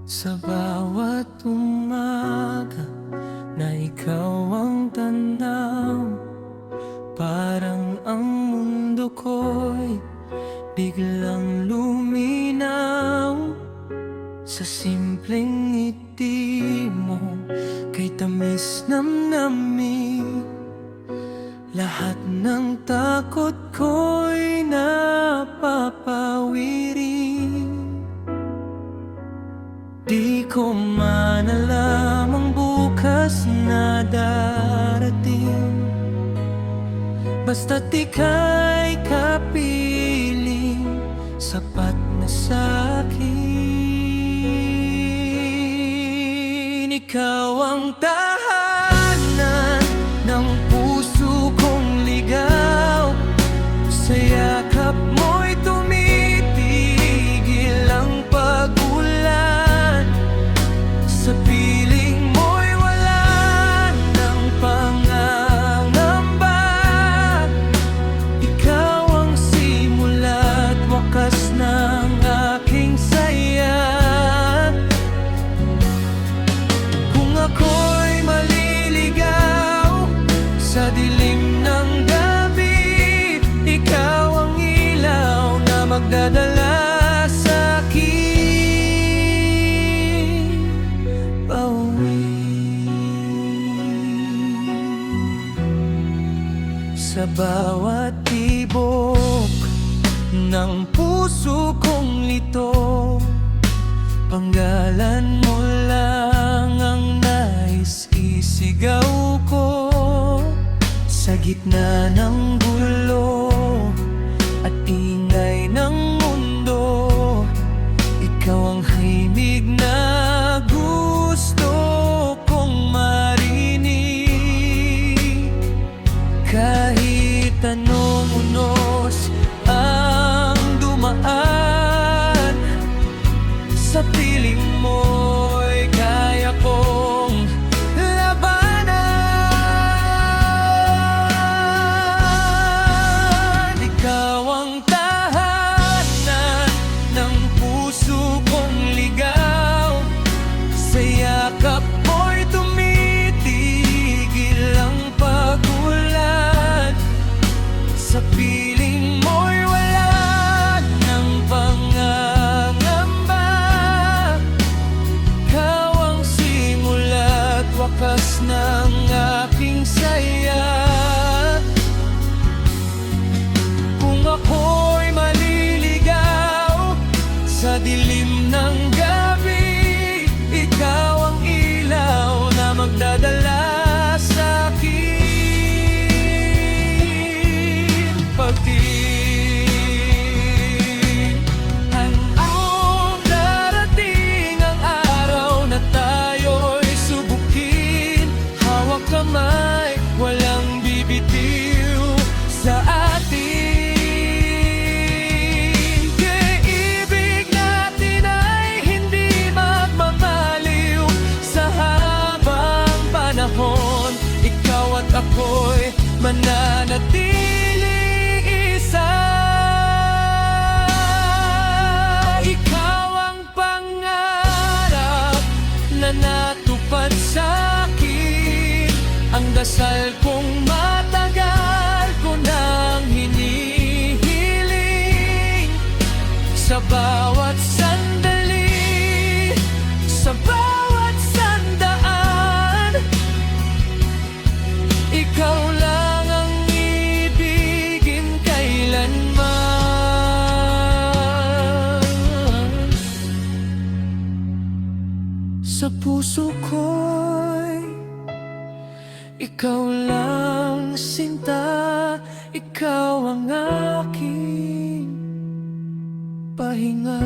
Sa bawat umaga na ikaw ang tanaw, parang ang mundo ko'y biglang luminaw. Sa simpleng ngiti mo, kay tamis namnamin, lahat ng takot ko'y napapawirin. Di ko man alam ang bukas na darating, basta't ika'y kapiling, sapat na sa'kin. Ikaw ang tahanan ng puso kong ligaw, sa yakap mo'y tumitigil ang pag-ulan, sa piling mo'y wala ng pangangamba. Ikaw ang simula't wakas ng aking saya. Kung ako'y maliligaw sa dilim ng gabi, ikaw ang ilaw na magdadala sa'kin pauwi. Sa bawat tibok ng puso kong lito, panggalan mo lang ang nais isigaw ko. Sa gitna ng gulo at ingay ng mundo, ikaw ang himig na gusto kong marinig. Kahit anong unos ang dumaan, sa piling mo'y kaya kong labanan. Ikaw ang tahanan ng puso kong ligaw, sa yakap mo'y tumitigil ang pag-ulan, sa piling mo'y wala ng pangangamba. Ikaw ang simula't wakas ng aking saya. Kung ako'y maliligaw sa dilim ng gabi, ikaw ang ilaw na magdadala sa'kin pag-ibig. Handong darating ang araw na tayo'y subukin, hawak kamay, walang bibitiw sa atin. Kay-ibig natin ay hindi magmamaliw sa habang panahon. Ikaw at ako'y mananatiling isa. Ikaw ang pangarap na natupad sa'kin, ang dasal kong matagal ko nang hinihiling. Sa bawat sandali, sa bawat sandaan, ikaw lang ang ibigin kailanman. Sa puso ko'y ikaw lang sinta, ikaw ang aking pahinga.